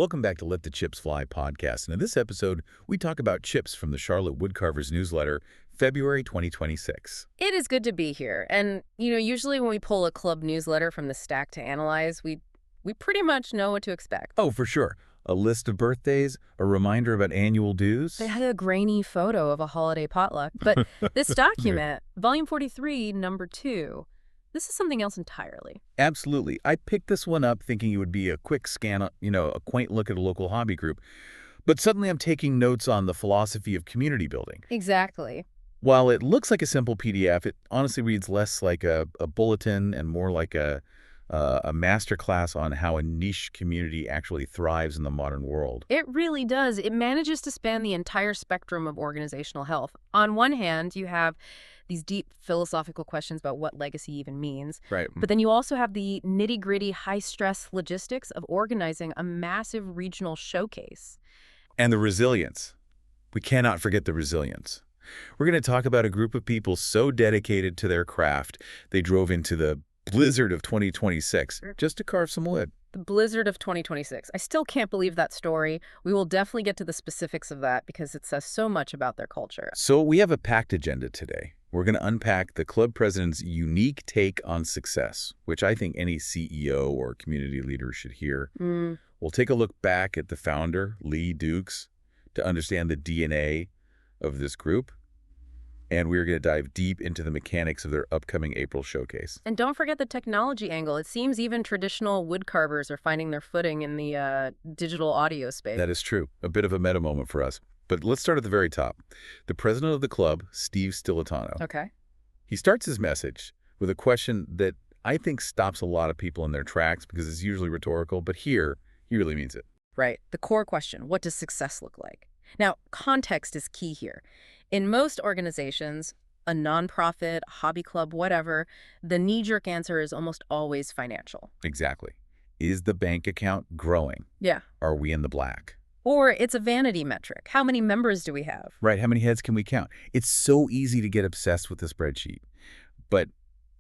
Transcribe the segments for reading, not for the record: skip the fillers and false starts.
Welcome back to Let the Chips Fly podcast. And in this episode, we talk about chips from the Charlotte Woodcarvers Newsletter, February 2026. It is good to be here. And, usually when we pull a club newsletter from the stack to analyze, we pretty much know what to expect. Oh, for sure. A list of birthdays, a reminder about annual dues. They had a grainy photo of a holiday potluck. But this document, Volume 43, Number 2, this is something else entirely. Absolutely. I picked this one up thinking it would be a quick scan, a quaint look at a local hobby group. But suddenly I'm taking notes on the philosophy of community building. Exactly. While it looks like a simple PDF, it honestly reads less like a bulletin and more like a masterclass on how a niche community actually thrives in the modern world. It really does. It manages to span the entire spectrum of organizational health. On one hand, you have these deep philosophical questions about what legacy even means. Right. But then you also have the nitty-gritty, high-stress logistics of organizing a massive regional showcase. And the resilience. We cannot forget the resilience. We're going to talk about a group of people so dedicated to their craft, they drove into the blizzard of 2026 just to carve some wood. The blizzard of 2026. I still can't believe that story. We will definitely get to the specifics of that because it says so much about their culture. So we have a packed agenda today. We're going to unpack the club president's unique take on success, which I think any CEO or community leader should hear. We'll take a look back at the founder, Lee Dukes, to understand the DNA of this group. And we're going to dive deep into the mechanics of their upcoming April showcase. And don't forget the technology angle. It seems even traditional wood carvers are finding their footing in the digital audio space. That is true. A bit of a meta moment for us. But let's start at the very top. The president of the club, Steve Stilitano. Okay. He starts his message with a question that I think stops a lot of people in their tracks because it's usually rhetorical, but here, he really means it. Right. The core question, what does success look like? Now, context is key here. In most organizations, a nonprofit, hobby club, whatever, the knee-jerk answer is almost always financial. Exactly. Is the bank account growing? Yeah. Are we in the black? Or it's a vanity metric. How many members do we have? Right. How many heads can we count? It's so easy to get obsessed with the spreadsheet. But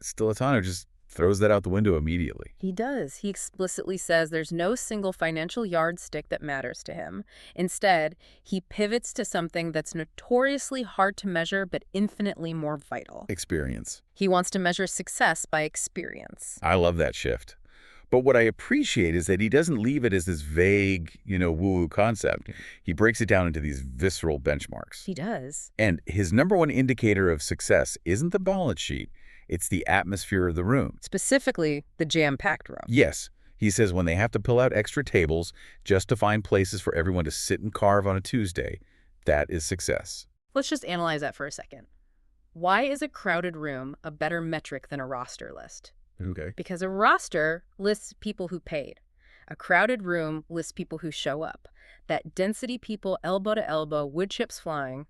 Stilitano just throws that out the window immediately. He does. He explicitly says there's no single financial yardstick that matters to him. Instead, he pivots to something that's notoriously hard to measure but infinitely more vital. Experience. He wants to measure success by experience. I love that shift. But what I appreciate is that he doesn't leave it as this vague, woo-woo concept. He breaks it down into these visceral benchmarks. He does. And his number one indicator of success isn't the balance sheet. It's the atmosphere of the room. Specifically, the jam-packed room. Yes. He says when they have to pull out extra tables just to find places for everyone to sit and carve on a Tuesday, that is success. Let's just analyze that for a second. Why is a crowded room a better metric than a roster list? Okay. Because a roster lists people who paid. A crowded room lists people who show up. That density people elbow to elbow, wood chips flying,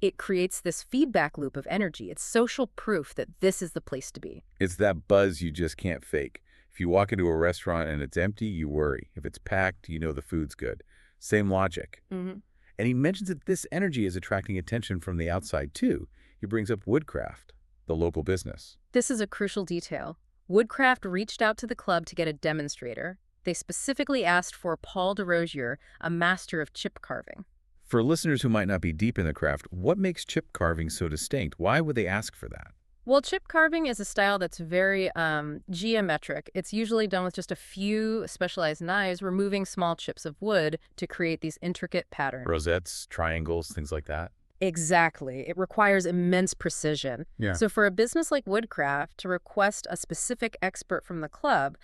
it creates this feedback loop of energy. It's social proof that this is the place to be. It's that buzz you just can't fake. If you walk into a restaurant and it's empty, you worry. If it's packed, you know the food's good. Same logic. Mm-hmm. And he mentions that this energy is attracting attention from the outside, too. He brings up Woodcraft, the local business. This is a crucial detail. Woodcraft reached out to the club to get a demonstrator. They specifically asked for Paul DeRosier, a master of chip carving. For listeners who might not be deep in the craft, what makes chip carving so distinct? Why would they ask for that? Well, chip carving is a style that's very geometric. It's usually done with just a few specialized knives, removing small chips of wood to create these intricate patterns. Rosettes, triangles, things like that? Exactly. It requires immense precision. Yeah. So for a business like Woodcraft to request a specific expert from the club,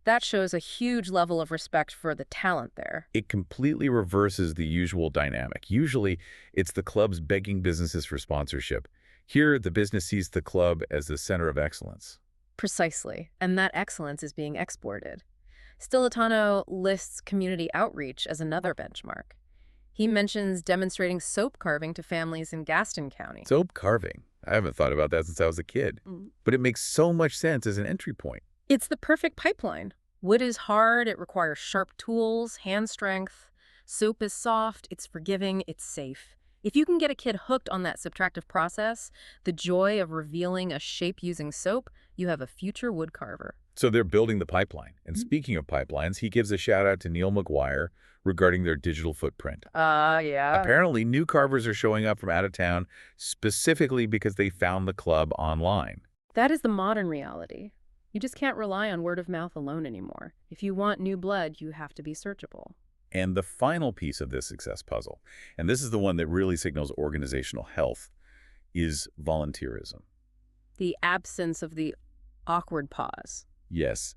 that shows a huge level of respect for the talent there. It completely reverses the usual dynamic. Usually, it's the clubs begging businesses for sponsorship. Here, the business sees the club as the center of excellence. Precisely. And that excellence is being exported. Stilitano lists community outreach as another benchmark. He mentions demonstrating soap carving to families in Gaston County. Soap carving? I haven't thought about that since I was a kid. But it makes so much sense as an entry point. It's the perfect pipeline. Wood is hard, it requires sharp tools, hand strength. Soap is soft, it's forgiving, it's safe. If you can get a kid hooked on that subtractive process, the joy of revealing a shape using soap, you have a future wood carver. So they're building the pipeline. And speaking of pipelines, he gives a shout out to Neil McGuire regarding their digital footprint. Yeah. Apparently, new carvers are showing up from out of town specifically because they found the club online. That is the modern reality. You just can't rely on word of mouth alone anymore. If you want new blood, you have to be searchable. And the final piece of this success puzzle, and this is the one that really signals organizational health, is volunteerism. The absence of the awkward pause. Yes.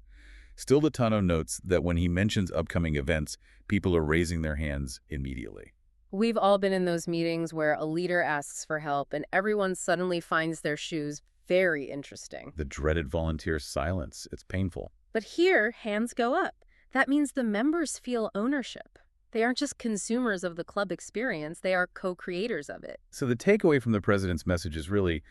Stilitano notes that when he mentions upcoming events, people are raising their hands immediately. We've all been in those meetings where a leader asks for help and everyone suddenly finds their shoes very interesting. The dreaded volunteer silence. It's painful. But here, hands go up. That means the members feel ownership. They aren't just consumers of the club experience, they are co-creators of it. So the takeaway from the president's message is really,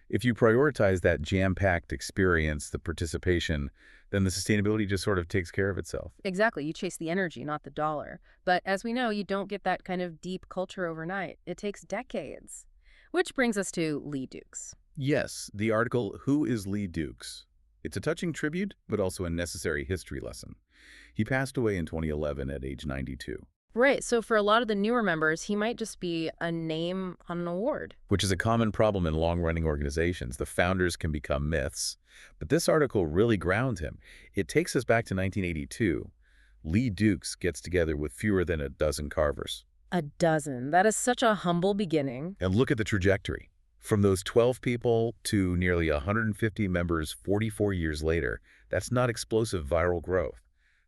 if you prioritize that jam-packed experience, the participation, then the sustainability just sort of takes care of itself. Exactly. You chase the energy, not the dollar. But as we know, you don't get that kind of deep culture overnight. It takes decades. Which brings us to Lee Dukes. Yes, the article, Who is Lee Dukes? It's a touching tribute, but also a necessary history lesson. He passed away in 2011 at age 92. Right, so for a lot of the newer members, he might just be a name on an award. Which is a common problem in long-running organizations. The founders can become myths. But this article really grounds him. It takes us back to 1982. Lee Dukes gets together with fewer than a dozen carvers. A dozen. That is such a humble beginning. And look at the trajectory. From those 12 people to nearly 150 members 44 years later, that's not explosive viral growth.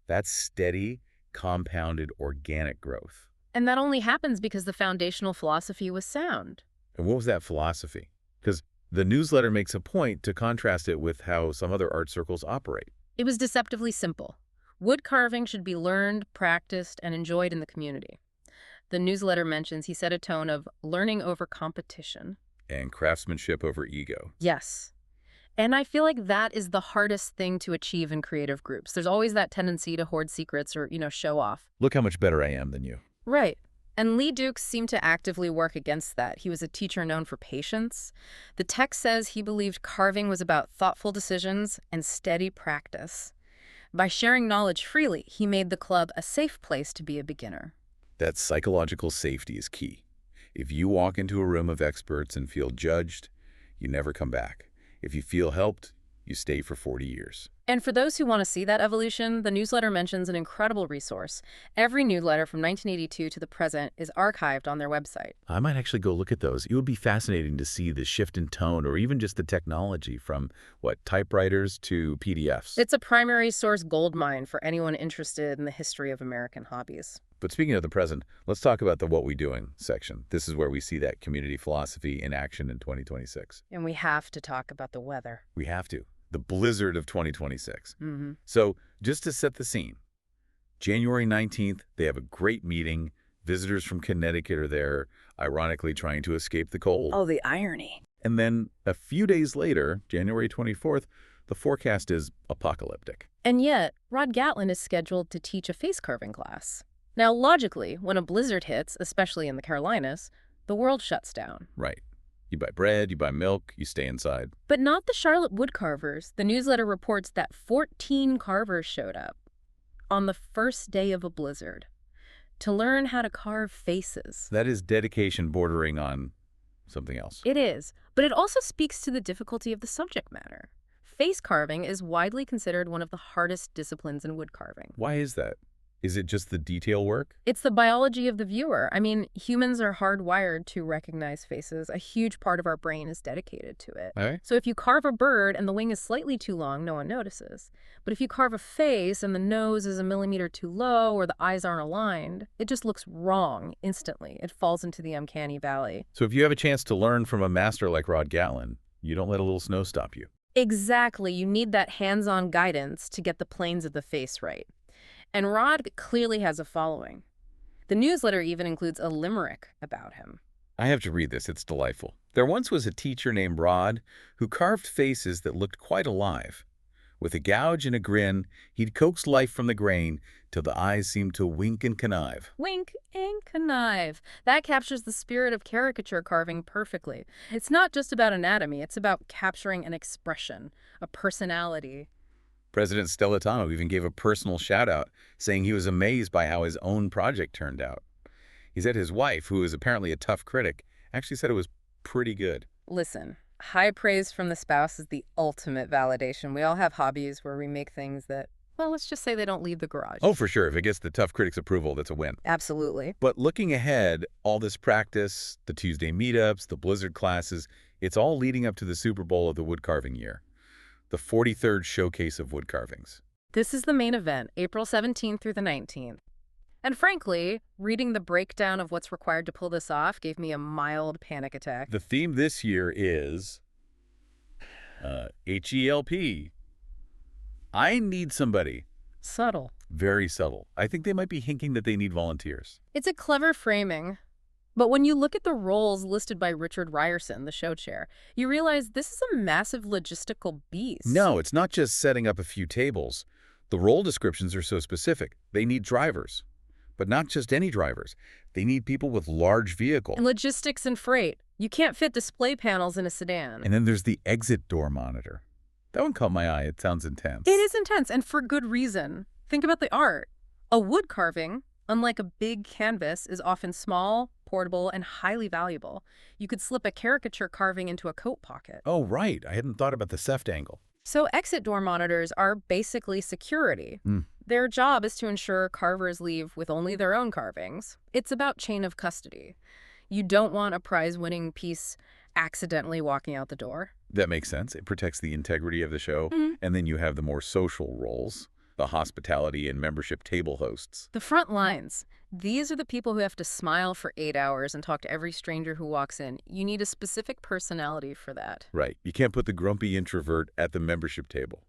That's steady, compounded organic growth. And that only happens because the foundational philosophy was sound. And what was that philosophy? Because the newsletter makes a point to contrast it with how some other art circles operate. It was deceptively simple. Wood carving should be learned, practiced, and enjoyed in the community. The newsletter mentions he set a tone of learning over competition. And craftsmanship over ego. Yes. And I feel like that is the hardest thing to achieve in creative groups. There's always that tendency to hoard secrets or, show off. Look how much better I am than you. Right. And Lee Dukes seemed to actively work against that. He was a teacher known for patience. The text says he believed carving was about thoughtful decisions and steady practice. By sharing knowledge freely, he made the club a safe place to be a beginner. That psychological safety is key. If you walk into a room of experts and feel judged, you never come back. If you feel helped, you stay for 40 years. And for those who want to see that evolution, the newsletter mentions an incredible resource. Every newsletter from 1982 to the present is archived on their website. I might actually go look at those. It would be fascinating to see the shift in tone or even just the technology from, typewriters to PDFs. It's a primary source goldmine for anyone interested in the history of American hobbies. But speaking of the present, let's talk about the What We Doing section. This is where we see that community philosophy in action in 2026. And we have to talk about the weather. We have to. The blizzard of 2026. Mm-hmm. So just to set the scene, January 19th, they have a great meeting. Visitors from Connecticut are there, ironically trying to escape the cold. Oh, the irony. And then a few days later, January 24th, the forecast is apocalyptic. And yet, Rod Gatlin is scheduled to teach a face carving class. Now, logically, when a blizzard hits, especially in the Carolinas, the world shuts down. Right. You buy bread, you buy milk, you stay inside. But not the Charlotte Woodcarvers. The newsletter reports that 14 carvers showed up on the first day of a blizzard to learn how to carve faces. That is dedication bordering on something else. It is, but it also speaks to the difficulty of the subject matter. Face carving is widely considered one of the hardest disciplines in wood carving. Why is that? Is it just the detail work? It's the biology of the viewer. I mean, humans are hardwired to recognize faces. A huge part of our brain is dedicated to it. Okay. So if you carve a bird and the wing is slightly too long, no one notices. But if you carve a face and the nose is a millimeter too low or the eyes aren't aligned, it just looks wrong instantly. It falls into the uncanny valley. So if you have a chance to learn from a master like Rod Gatlin, you don't let a little snow stop you. Exactly. You need that hands-on guidance to get the planes of the face right. And Rod clearly has a following. The newsletter even includes a limerick about him. I have to read this. It's delightful. There once was a teacher named Rod who carved faces that looked quite alive. With a gouge and a grin, he'd coax life from the grain till the eyes seemed to wink and connive. Wink and connive. That captures the spirit of caricature carving perfectly. It's not just about anatomy. It's about capturing an expression, a personality. President Stilitano even gave a personal shout-out, saying he was amazed by how his own project turned out. He said his wife, who is apparently a tough critic, actually said it was pretty good. Listen, high praise from the spouse is the ultimate validation. We all have hobbies where we make things that, well, let's just say they don't leave the garage. Oh, for sure. If it gets the tough critic's approval, that's a win. Absolutely. But looking ahead, all this practice, the Tuesday meetups, the Blizzard classes, it's all leading up to the Super Bowl of the woodcarving year, the 43rd Showcase of Woodcarvings. This is the main event, April 17th through the 19th. And frankly, reading the breakdown of what's required to pull this off gave me a mild panic attack. The theme this year is HELP. I need somebody. Subtle. Very subtle. I think they might be hinting that they need volunteers. It's a clever framing. But when you look at the roles listed by Richard Ryerson, the show chair, you realize this is a massive logistical beast. No, it's not just setting up a few tables. The role descriptions are so specific. They need drivers. But not just any drivers. They need people with large vehicles. And logistics and freight. You can't fit display panels in a sedan. And then there's the exit door monitor. That one caught my eye. It sounds intense. It is intense, and for good reason. Think about the art. A wood carving, unlike a big canvas, is often small, portable, and highly valuable. You could slip a caricature carving into a coat pocket. Oh, right. I hadn't thought about the theft angle. So exit door monitors are basically security. Their job is to ensure carvers leave with only their own carvings. It's about chain of custody. You don't want a prize-winning piece accidentally walking out the door. That makes sense. It protects the integrity of the show. And then you have the more social roles, the hospitality and membership table hosts. The front lines. These are the people who have to smile for 8 hours and talk to every stranger who walks in. You need a specific personality for that. Right. You can't put the grumpy introvert at the membership table.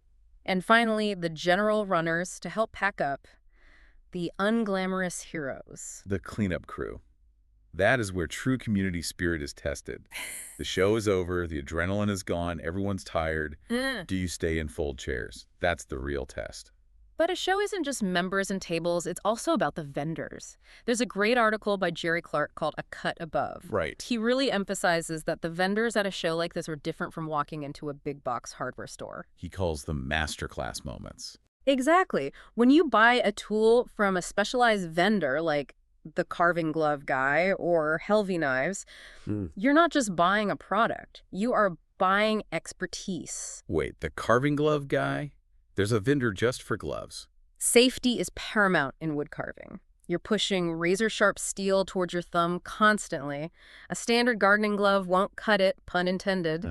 And finally, the general runners to help pack up. The unglamorous heroes. The cleanup crew. That is where true community spirit is tested. The show is over, the adrenaline is gone, everyone's tired. Do you stay and fold chairs? That's the real test. But a show isn't just members and tables, it's also about the vendors. There's a great article by Jerry Clark called A Cut Above. Right. He really emphasizes that the vendors at a show like this are different from walking into a big box hardware store. He calls them masterclass moments. Exactly. When you buy a tool from a specialized vendor like the carving glove guy or Helvey knives, you're not just buying a product. You are buying expertise. Wait, the carving glove guy? There's a vendor just for gloves. Safety is paramount in wood carving. You're pushing razor-sharp steel towards your thumb constantly. A standard gardening glove won't cut it, pun intended.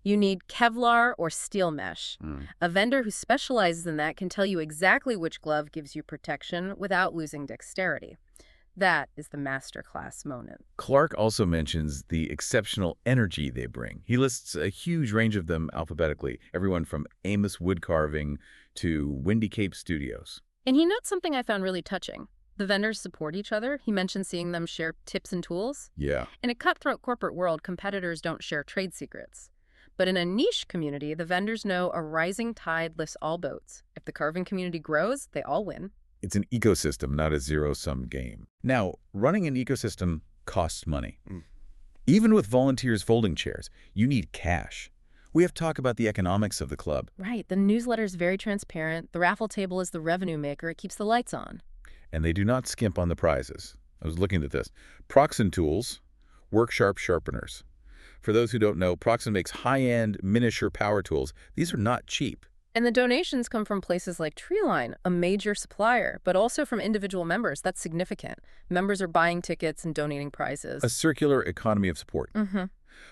You need Kevlar or steel mesh. A vendor who specializes in that can tell you exactly which glove gives you protection without losing dexterity. That is the masterclass moment. Clark also mentions the exceptional energy they bring. He lists a huge range of them alphabetically, everyone from Amos Woodcarving to Windy Cape Studios. And he notes something I found really touching. The vendors support each other. He mentioned seeing them share tips and tools. Yeah. In a cutthroat corporate world, competitors don't share trade secrets. But in a niche community, the vendors know a rising tide lifts all boats. If the carving community grows, they all win. It's an ecosystem, not a zero-sum game. Now, running an ecosystem costs money. Even with volunteers folding chairs, you need cash. We have to talk about the economics of the club. Right. The newsletter is very transparent. The raffle table is the revenue maker. It keeps the lights on. And they do not skimp on the prizes. I was looking at this. Proxen tools, work-sharp sharpeners. For those who don't know, Proxen makes high-end miniature power tools. These are not cheap. And the donations come from places like Treeline, a major supplier, but also from individual members. That's significant. Members are buying tickets and donating prizes. A circular economy of support.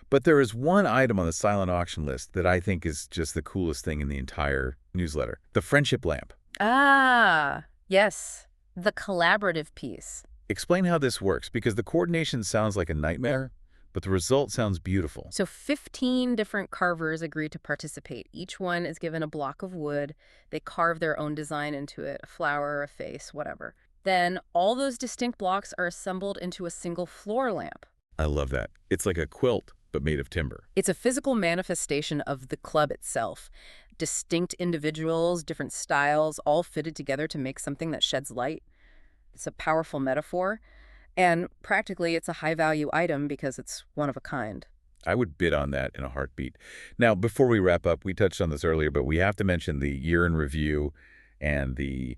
But there is one item on the silent auction list that I think is just the coolest thing in the entire newsletter. The friendship lamp. Ah, yes. The collaborative piece. Explain how this works, because the coordination sounds like a nightmare, but the result sounds beautiful. So 15 different carvers agree to participate. Each one is given a block of wood. They carve their own design into it, a flower, a face, whatever. Then all those distinct blocks are assembled into a single floor lamp. I love that. It's like a quilt, but made of timber. It's a physical manifestation of the club itself. Distinct individuals, different styles, all fitted together to make something that sheds light. It's a powerful metaphor. And practically, it's a high-value item because it's one of a kind. I would bid on that in a heartbeat. Now, before we wrap up, we touched on this earlier, but we have to mention the year in review and the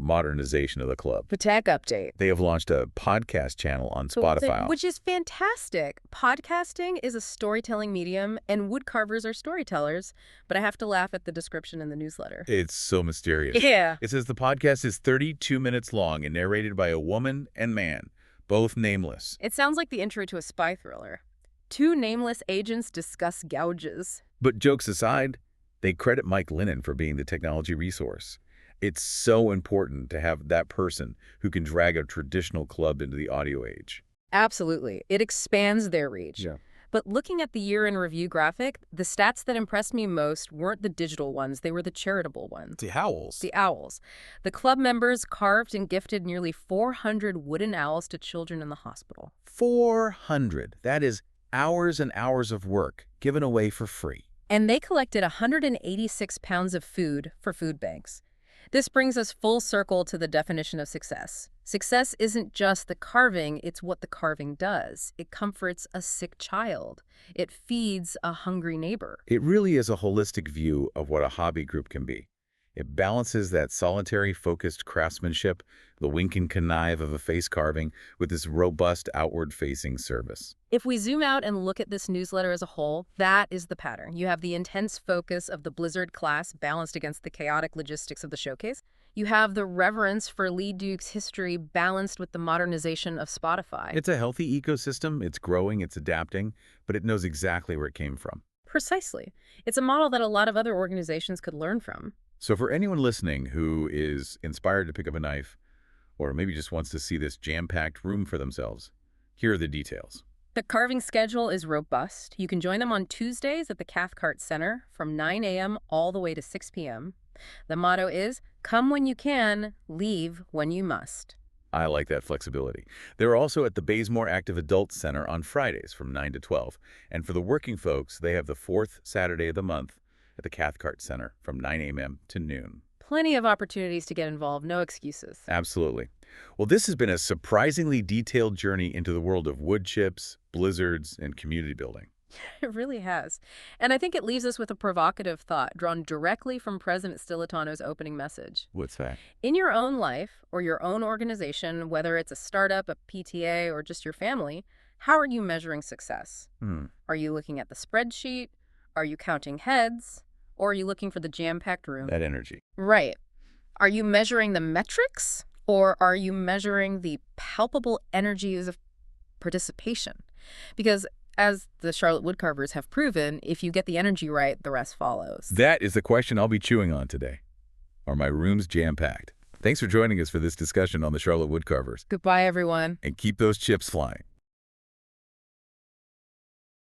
modernization of the club. The tech update. They have launched a podcast channel on Spotify. Which is fantastic. Podcasting is a storytelling medium, and woodcarvers are storytellers, but I have to laugh at the description in the newsletter. It's so mysterious. Yeah. It says the podcast is 32 minutes long and narrated by a woman and man, both nameless. It sounds like the intro to a spy thriller. Two nameless agents discuss gouges. But jokes aside, they credit Mike Lennon for being the technology resource. It's so important to have that person who can drag a traditional club into the audio age. Absolutely. It expands their reach. Yeah. But looking at the year in review graphic, the stats that impressed me most weren't the digital ones, they were the charitable ones. The owls. The owls. The club members carved and gifted nearly 400 wooden owls to children in the hospital. 400. That is hours and hours of work given away for free. And they collected 186 pounds of food for food banks. This brings us full circle to the definition of success. Success isn't just the carving, it's what the carving does. It comforts a sick child. It feeds a hungry neighbor. It really is a holistic view of what a hobby group can be. It balances that solitary, focused craftsmanship, the wink and connive of a face carving, with this robust, outward-facing service. If we zoom out and look at this newsletter as a whole, that is the pattern. You have the intense focus of the Blizzard class balanced against the chaotic logistics of the showcase. You have the reverence for Lee Duke's history balanced with the modernization of Spotify. It's a healthy ecosystem. It's growing, it's adapting, but it knows exactly where it came from. Precisely. It's a model that a lot of other organizations could learn from. So for anyone listening who is inspired to pick up a knife, or maybe just wants to see this jam-packed room for themselves, here are the details. The carving schedule is robust. You can join them on Tuesdays at the Cathcart Center from 9 a.m. all the way to 6 p.m. The motto is, come when you can, leave when you must. I like that flexibility. They're also at the Bazemore Active Adult Center on Fridays from 9 to 12. And for the working folks, they have the fourth Saturday of the month at the Cathcart Center from 9 a.m. to noon. Plenty of opportunities to get involved, no excuses. Absolutely. Well, this has been a surprisingly detailed journey into the world of wood chips, blizzards, and community building. It really has. And I think it leaves us with a provocative thought drawn directly from President Stilitano's opening message. What's that? In your own life or your own organization, whether it's a startup, a PTA, or just your family, how are you measuring success? Are you looking at the spreadsheet? Are you counting heads? Or are you looking for the jam-packed room? That energy. Right. Are you measuring the metrics? Or are you measuring the palpable energies of participation? Because as the Charlotte Woodcarvers have proven, if you get the energy right, the rest follows. That is the question I'll be chewing on today. Are my rooms jam-packed? Thanks for joining us for this discussion on the Charlotte Woodcarvers. Goodbye, everyone. And keep those chips flying.